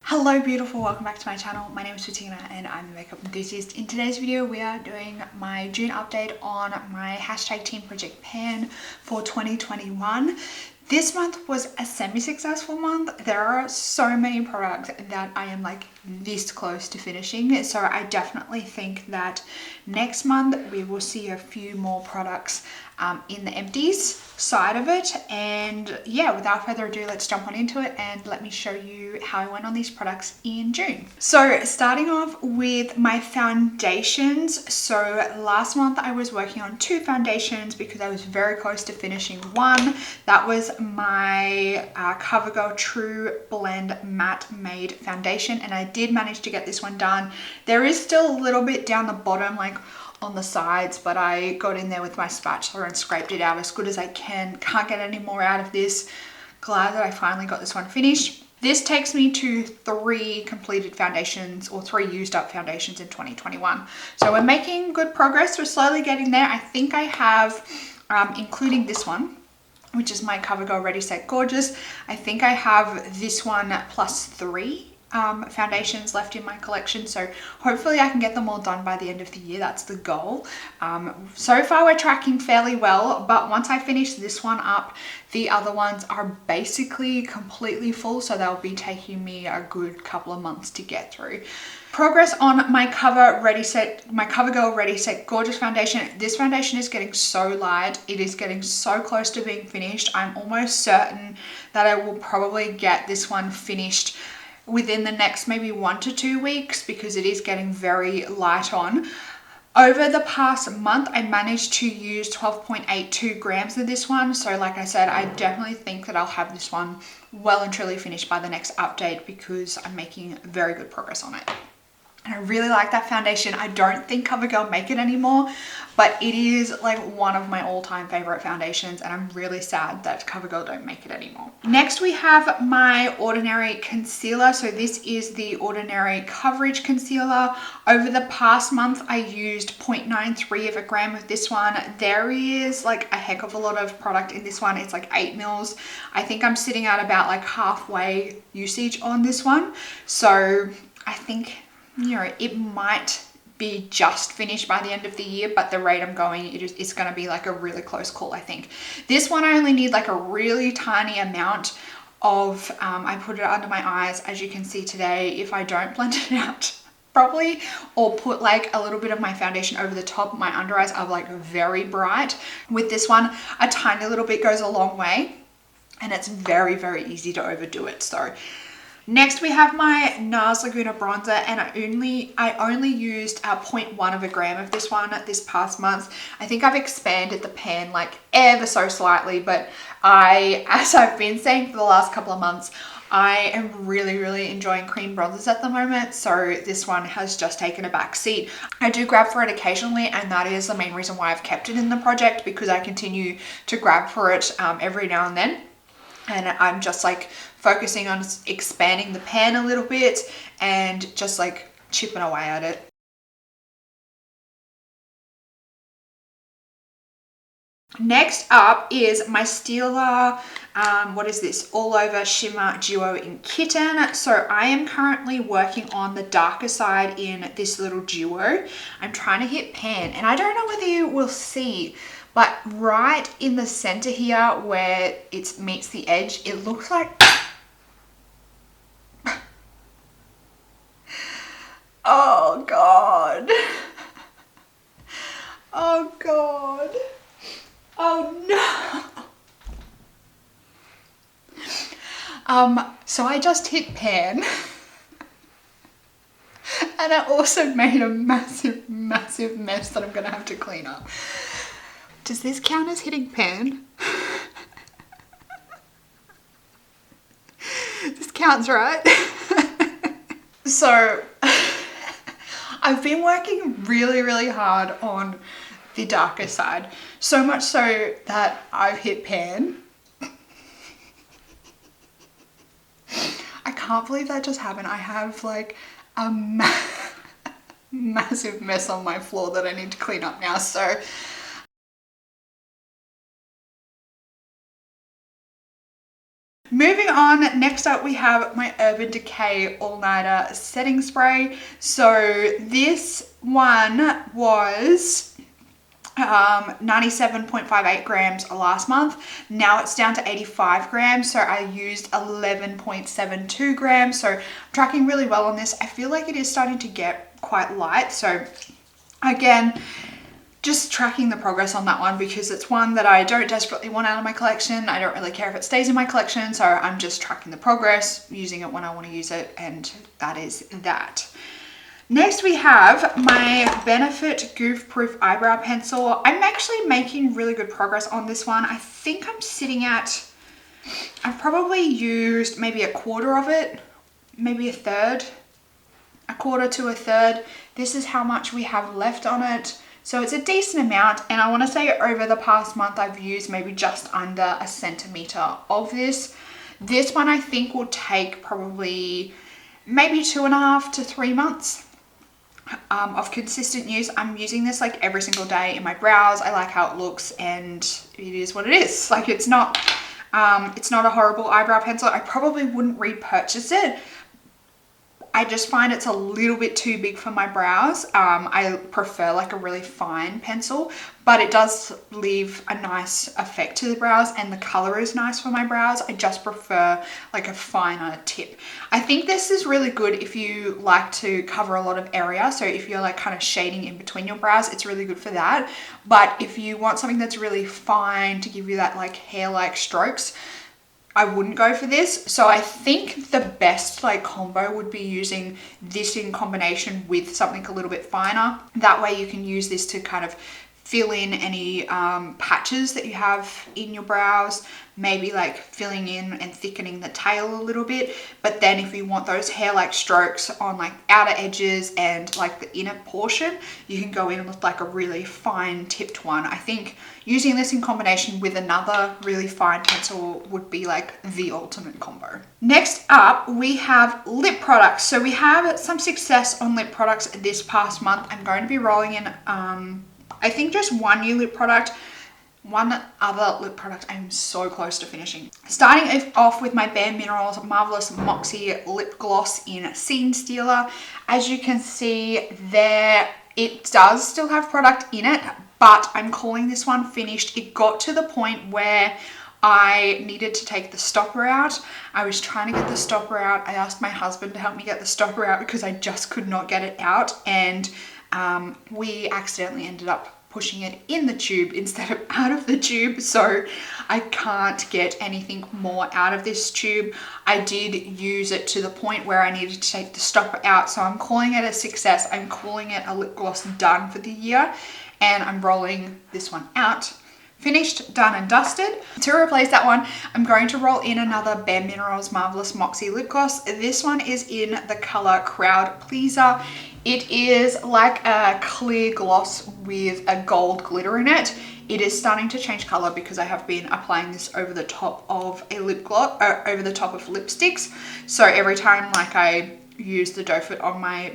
Hello beautiful, welcome back to my channel. My name is Fatina and I'm the makeup enthusiast. In today's video we are doing my June update on my hashtag team project pan for 2021. This month was a semi-successful month. There are so many products that I am like this close to finishing, so I definitely think that next month we will see a few more products in the empties side of it. And yeah, without further ado, let's jump on into it and let me show you how I went on these products in June. So starting off with my foundations. So last month I was working on 2 foundations because I was very close to finishing one. That was my CoverGirl True Blend Matte Made Foundation, and I did manage to get this one done. There is still a little bit down the bottom, like on the sides, but I got in there with my spatula and scraped it out as good as I can. Can't get any more out of this. Glad that I finally got this one finished. This takes me to 3 completed foundations, or 3 used up foundations in 2021. So we're making good progress. We're slowly getting there. I think I have, including this one, which is my CoverGirl Ready Set Gorgeous, I think I have this one plus 3 foundations left in my collection, so hopefully I can get them all done by the end of the year. That's the goal. So far we're tracking fairly well, but once I finish this one up, the other ones are basically completely full, so they'll be taking me a good couple of months to get through. Progress on my CoverGirl Ready Set Gorgeous foundation. This foundation is getting so light. It is getting so close to being finished. I'm almost certain that I will probably get this one finished within the next maybe 1 to 2 weeks because it is getting very light on. Over the past month, I managed to use 12.82 grams of this one. So like I said, I definitely think that I'll have this one well and truly finished by the next update because I'm making very good progress on it. And I really like that foundation. I don't think CoverGirl make it anymore, but it is like one of my all-time favorite foundations, and I'm really sad that CoverGirl don't make it anymore. Next we have my Ordinary concealer. So this is the Ordinary Coverage Concealer. Over the past month, I used 0.93 of a gram of this one. There is like a heck of a lot of product in this one. It's like 8 mils. I think I'm sitting at about like halfway usage on this one. So I think, you know, it might be just finished by the end of the year, but the rate I'm going, it's going to be like a really close call, I think. This one I only need like a really tiny amount of, I put it under my eyes, as you can see today. If I don't blend it out properly or put like a little bit of my foundation over the top, my under eyes are like very bright. With this one, a tiny little bit goes a long way, and it's very, very easy to overdo it. So next we have my NARS Laguna bronzer, and I only used 0.1 of a gram of this one this past month. I think I've expanded the pan like ever so slightly, but as I've been saying for the last couple of months, I am really, really enjoying cream bronzers at the moment, so this one has just taken a back seat. I do grab for it occasionally, and that is the main reason why I've kept it in the project, because I continue to grab for it every now and then. And I'm just like focusing on expanding the pan a little bit and just like chipping away at it. Next up is my Stila, what is this? All Over Shimmer Duo in Kitten. So I am currently working on the darker side in this little duo. I'm trying to hit pan, and I don't know whether you will see, but right in the center here where it meets the edge, it looks like, oh God. Oh God. Oh no. So I just hit pan and I also made a massive, massive mess that I'm gonna have to clean up. Does this count as hitting pan? This counts, right? So I've been working really, really hard on the darker side, so much so that I've hit pan. I can't believe that just happened. I have like a massive mess on my floor that I need to clean up now. So Moving on, next up we have my Urban Decay All Nighter Setting Spray. So this one was 97.58 grams last month. Now it's down to 85 grams, so I used 11.72 grams. So I'm tracking really well on this. I feel like it is starting to get quite light, so again, just tracking the progress on that one because it's one that I don't desperately want out of my collection. I don't really care if it stays in my collection, so I'm just tracking the progress, using it when I want to use it, and that is that. Next we have my Benefit Goof Proof Eyebrow Pencil. I'm actually making really good progress on this one. I think I'm sitting at, I've probably used maybe a quarter of it, maybe a quarter to a third. This is how much we have left on it. So it's a decent amount, and I want to say over the past month I've used maybe just under a centimeter of this. This one I think will take probably maybe 2.5 to 3 months. Of consistent use. I'm using this like every single day in my brows. I like how it looks, and it is what it is. Like it's not a horrible eyebrow pencil. I probably wouldn't repurchase it. I just find it's a little bit too big for my brows. I prefer like a really fine pencil, but it does leave a nice effect to the brows, and the color is nice for my brows. I just prefer like a finer tip. I think this is really good if you like to cover a lot of area. So if you're like kind of shading in between your brows, it's really good for that. But if you want something that's really fine to give you that like hair-like strokes, I wouldn't go for this. So I think the best like combo would be using this in combination with something a little bit finer. That way you can use this to kind of fill in any patches that you have in your brows, maybe like filling in and thickening the tail a little bit. But then if you want those hair-like strokes on like outer edges and like the inner portion, you can go in with like a really fine tipped one. I think using this in combination with another really fine pencil would be like the ultimate combo. Next up, we have lip products. So we have some success on lip products this past month. I'm going to be rolling in I think just one new lip product, one other lip product I'm so close to finishing. Starting off with my Bare Minerals Marvelous Moxie Lip Gloss in Scene Stealer. As you can see there, it does still have product in it, but I'm calling this one finished. It got to the point where I needed to take the stopper out. I was trying to get the stopper out. I asked my husband to help me get the stopper out because I just could not get it out, and we accidentally ended up pushing it in the tube instead of out of the tube, so I can't get anything more out of this tube. I did use it to the point where I needed to take the stopper out, so I'm calling it a success. I'm calling it a lip gloss done for the year, and I'm rolling this one out. Finished, done and dusted. To replace that one, I'm going to roll in another Bare Minerals Marvelous Moxie Lip Gloss. This one is in the color Crowd Pleaser. It is like a clear gloss with a gold glitter in it. It is starting to change color because I have been applying this over the top of a lip gloss, over the top of lipsticks. So every time like I use the doe foot on my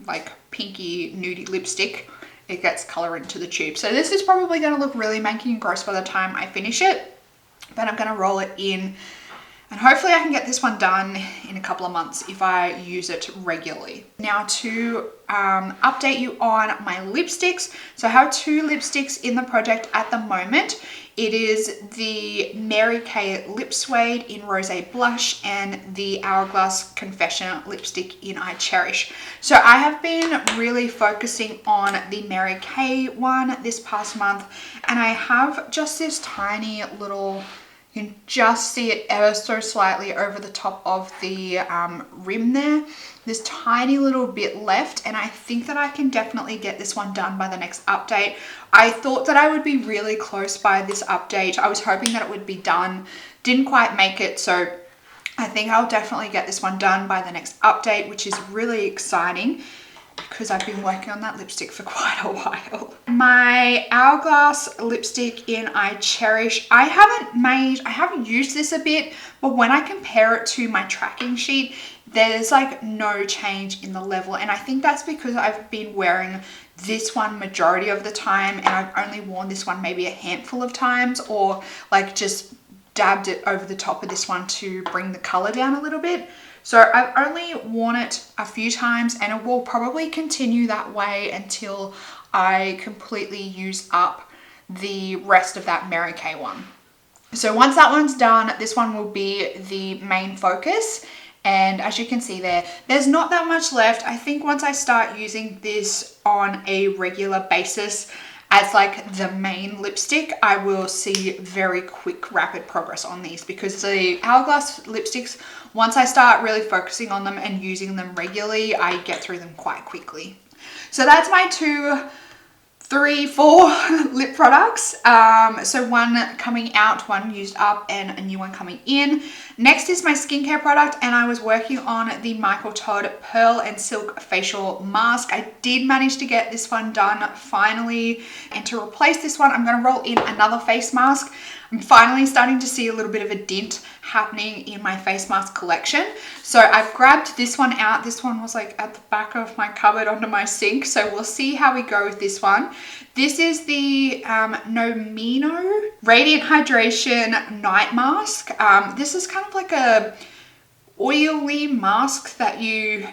like pinky nudie lipstick, it gets color into the tube. So this is probably going to look really manky and gross by the time I finish it, but I'm going to roll it in, and hopefully I can get this one done in a couple of months if I use it regularly. Now to update you on my lipsticks. So I have 2 lipsticks in the project at the moment. It is the Mary Kay Lip Suede in Rosé Blush and the Hourglass Confession lipstick in I Cherish. So I have been really focusing on the Mary Kay one this past month, and I have just this tiny little, you can just see it ever so slightly over the top of the rim there. This tiny little bit left, and I think that I can definitely get this one done by the next update. I thought that I would be really close by this update. I was hoping that it would be done. Didn't quite make it, so I think I'll definitely get this one done by the next update, which is really exciting because I've been working on that lipstick for quite a while. My Hourglass lipstick in I Cherish. I haven't used this a bit, but when I compare it to my tracking sheet, there's like no change in the level. And I think that's because I've been wearing this one majority of the time, and I've only worn this one maybe a handful of times, or like just dabbed it over the top of this one to bring the color down a little bit. So I've only worn it a few times, and it will probably continue that way until I completely use up the rest of that Mary Kay one. So once that one's done, this one will be the main focus. And as you can see there, there's not that much left. I think once I start using this on a regular basis as like the main lipstick, I will see very quick, rapid progress on these, because the Hourglass lipsticks, once I start really focusing on them and using them regularly, I get through them quite quickly. So that's my 4 lip products. So one coming out, one used up, and a new one coming in. Next is my skincare product, and I was working on the Michael Todd Pearl and Silk Facial Mask. I did manage to get this one done finally, and to replace this one, I'm going to roll in another face mask. I'm finally starting to see a little bit of a dent happening in my face mask collection. So I've grabbed this one out. This one was like at the back of my cupboard under my sink. So we'll see how we go with this one. This is the Nomino Radiant Hydration Night Mask. This is kind of like a oily mask that you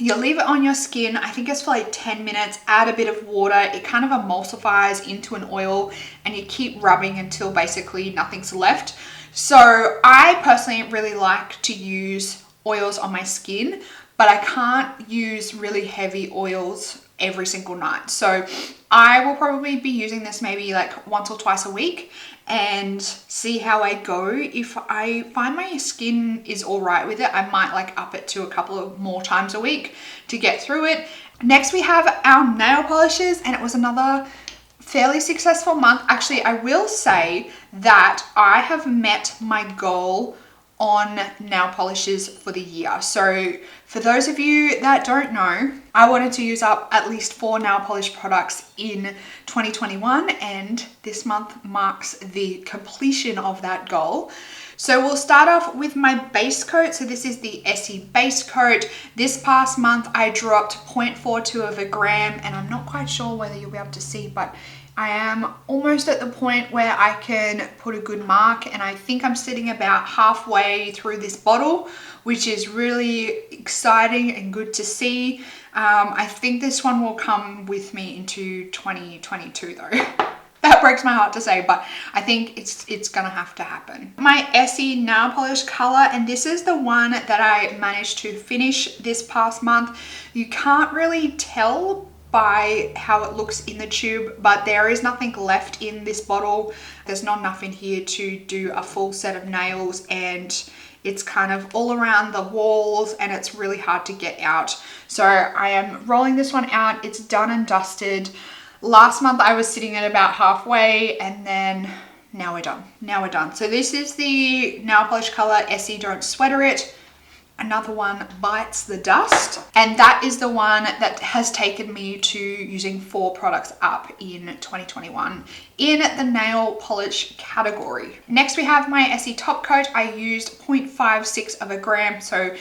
leave it on your skin. I think it's for like 10 minutes, add a bit of water. It kind of emulsifies into an oil, and you keep rubbing until basically nothing's left. So I personally really like to use oils on my skin, but I can't use really heavy oils every single night. So I will probably be using this maybe like once or twice a week and see how I go. If I find my skin is all right with it, I might like up it to a couple of more times a week to get through it. Next, we have our nail polishes, and it was another fairly successful month. Actually, I will say that I have met my goal on nail polishes for the year. So for those of you that don't know, I wanted to use up at least 4 nail polish products in 2021, and this month marks the completion of that goal. So we'll start off with my base coat. So this is the Essie base coat. This past month I dropped 0.42 of a gram, and I'm not quite sure whether you'll be able to see, but I am almost at the point where I can put a good mark, and I think I'm sitting about halfway through this bottle, which is really exciting and good to see. I think this one will come with me into 2022 though. That breaks my heart to say, but I think it's gonna have to happen. My Essie nail polish color, and this is the one that I managed to finish this past month. You can't really tell by how it looks in the tube, but there is nothing left in this bottle. There's not enough in here to do a full set of nails, and it's kind of all around the walls, and it's really hard to get out. So I am rolling this one out. It's done and dusted. Last month I was sitting at about halfway, and then now we're done. Now we're done. So this is the nail polish color Essie Don't Sweater It. Another one, Bites the Dust, and that is the one that has taken me to using 4 products up in 2021 in the nail polish category. Next, we have my Essie top coat. I used 0.56 of a gram, so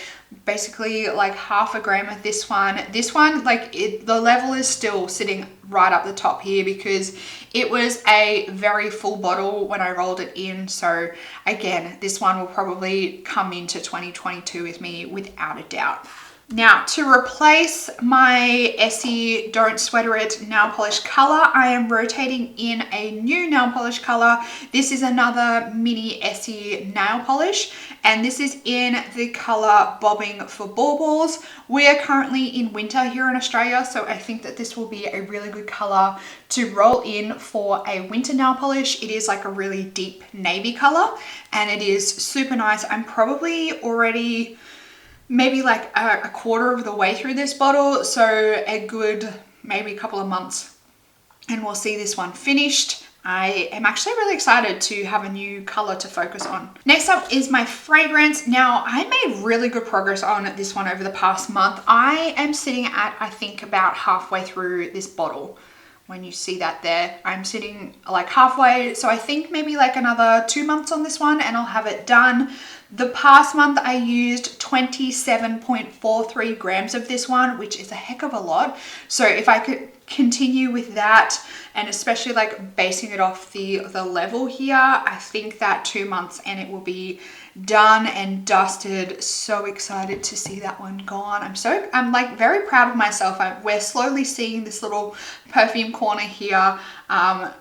basically like half a gram of this one. This one, like the level is still sitting right up the top here because it was a very full bottle when I rolled it in. So again, this one will probably come into 2022 with me without a doubt. Now, to replace my Essie Don't Sweater It nail polish color, I am rotating in a new nail polish color. This is another mini Essie nail polish, and this is in the color Bobbing for Baubles. We are currently in winter here in Australia, so I think that this will be a really good color to roll in for a winter nail polish. It is like a really deep navy color, and it is super nice. I'm probably already maybe like a quarter of the way through this bottle, so a good maybe a couple of months and we'll see this one finished. I am actually really excited to have a new color to focus on. Next up is my fragrance. Now, I made really good progress on this one over the past month. I am sitting at, I think, about halfway through this bottle. When you see that there, I'm sitting like halfway. So I think maybe like another 2 months on this one and I'll have it done. The past month I used 27.43 grams of this one, which is a heck of a lot. So if I could continue with that, and especially like basing it off the level here, I think that 2 months and it will be done and dusted. So excited to see that one gone. I'm like very proud of myself. We're slowly seeing this little perfume corner here,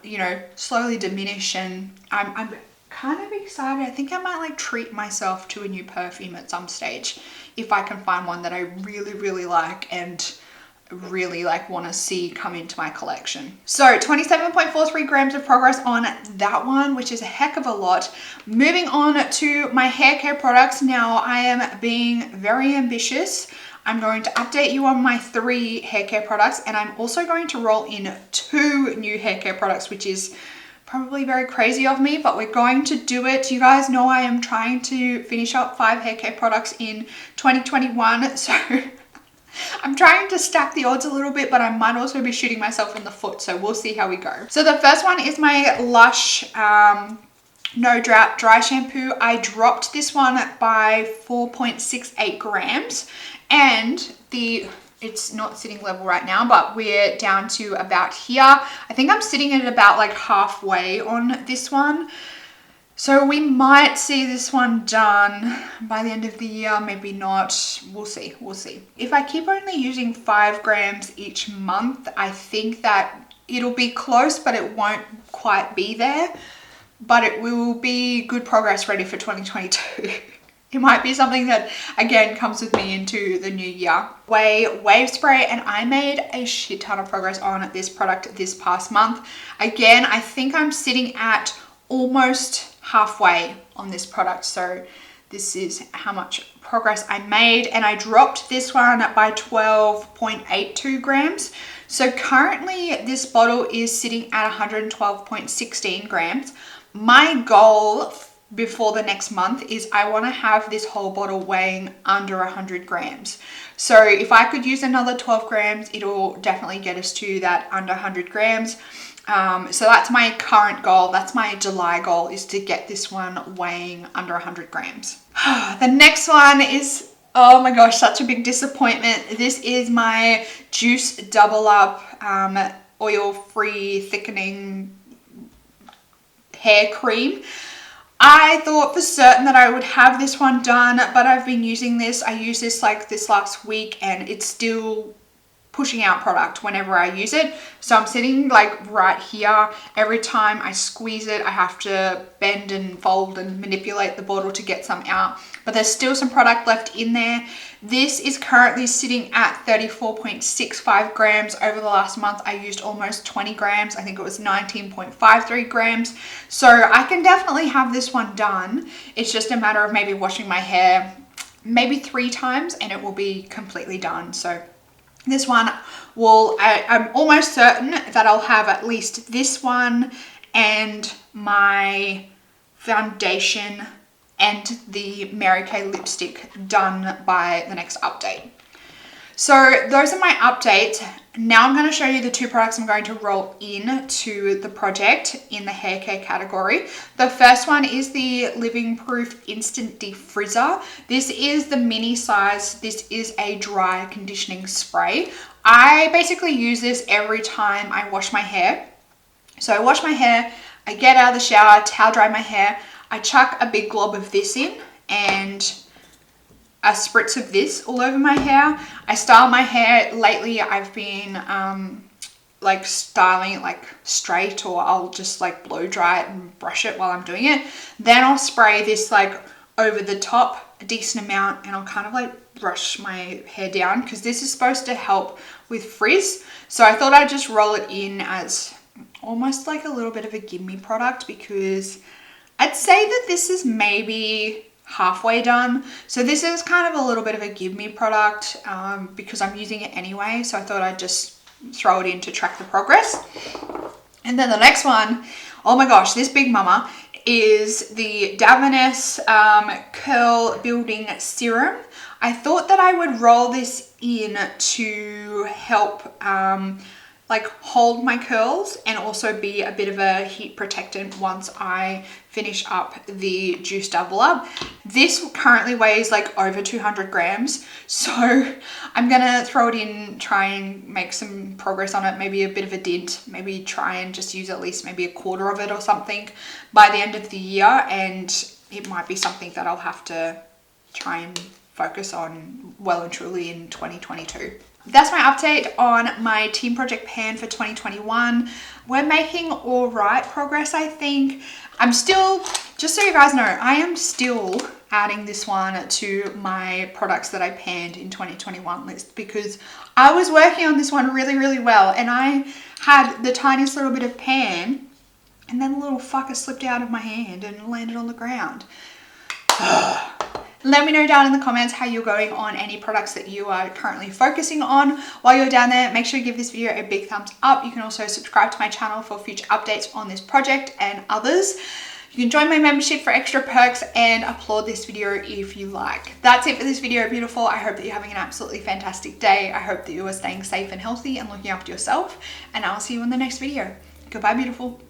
you know, slowly diminish, and I'm kind of excited. I think I might like treat myself to a new perfume at some stage if I can find one that I really, really like and really like want to see come into my collection. So 27.43 grams of progress on that one, which is a heck of a lot. Moving on to my hair care products. Now I am being very ambitious. I'm going to update you on my 3 hair care products, and I'm also going to roll in 2 new hair care products, which is probably very crazy of me, but we're going to do it. You guys know I am trying to finish up 5 hair care products in 2021, so I'm trying to stack the odds a little bit, but I might also be shooting myself in the foot, so we'll see how we go. So the first one is my Lush No Drought Dry Shampoo. I dropped this one by 4.68 grams, and it's not sitting level right now, but we're down to about here. I think I'm sitting at about like halfway on this one. So we might see this one done by the end of the year, maybe not. We'll see, we'll see. If I keep only using 5 grams each month, I think that it'll be close, but it won't quite be there. But it will be good progress ready for 2022. It might be something that, again, comes with me into the new year. Wave spray, and I made a shit ton of progress on this product this past month. Again, I think I'm sitting at almost halfway on this product. So this is how much progress I made, and I dropped this one by 12.82 grams. So currently this bottle is sitting at 112.16 grams. My goal before the next month is I want to have this whole bottle weighing under 100 grams. So if I could use another 12 grams, it'll definitely get us to that under 100 grams. So that's my current goal. That's my July goal, is to get this one weighing under 100 grams. The next one is, oh my gosh, such a big disappointment. This is my Juice Double Up oil-free thickening hair cream. I thought for certain that I would have this one done, but I've been using this. I used this like this last week, and it's still pushing out product whenever I use it. So I'm sitting like right here. Every time I squeeze it, I have to bend and fold and manipulate the bottle to get some out, but there's still some product left in there. This is currently sitting at 34.65 grams. Over the last month, I used almost 20 grams. I think it was 19.53 grams. So I can definitely have this one done. It's just a matter of maybe washing my hair maybe 3 times and it will be completely done. So this one I'm almost certain that I'll have at least this one and my foundation and the Mary Kay lipstick done by the next update. So those are my updates. Now I'm going to show you the 2 products I'm going to roll into the project in the hair care category. The first one is the Living Proof Instant Defrizzer. This is the mini size. This is a dry conditioning spray. I basically use this every time I wash my hair. So I wash my hair, I get out of the shower, towel dry my hair, I chuck a big glob of this in and a spritz of this all over my hair. I style my hair. Lately I've been like styling it like straight, or I'll just like blow dry it and brush it while I'm doing it. Then I'll spray this like over the top a decent amount, and I'll kind of like brush my hair down because this is supposed to help with frizz. So I thought I'd just roll it in as almost like a little bit of a gimme product, because I'd say that this is maybe halfway done. So this is kind of a little bit of a give me product because I'm using it anyway. So I thought I'd just throw it in to track the progress. And then the next one, oh my gosh, this big mama is the Davines Curl Building Serum. I thought that I would roll this in to help like hold my curls and also be a bit of a heat protectant once I finish up the juice doubler. This currently weighs like over 200 grams. So I'm gonna throw it in, try and make some progress on it, maybe a bit of a dent, maybe try and just use at least maybe a quarter of it or something by the end of the year. And it might be something that I'll have to try and focus on well and truly in 2022. That's my update on my team project pan for 2021. We're making all right progress, I think. I'm still, just so you guys know, I am still adding this one to my products that I panned in 2021 list because I was working on this one really, really well, and I had the tiniest little bit of pan and then the little fucker slipped out of my hand and landed on the ground. Let me know down in the comments how you're going on any products that you are currently focusing on. While you're down there, make sure you give this video a big thumbs up. You can also subscribe to my channel for future updates on this project and others. You can join my membership for extra perks and applaud this video if you like. That's it for this video, beautiful. I hope that you're having an absolutely fantastic day. I hope that you are staying safe and healthy and looking after yourself. And I'll see you in the next video. Goodbye, beautiful.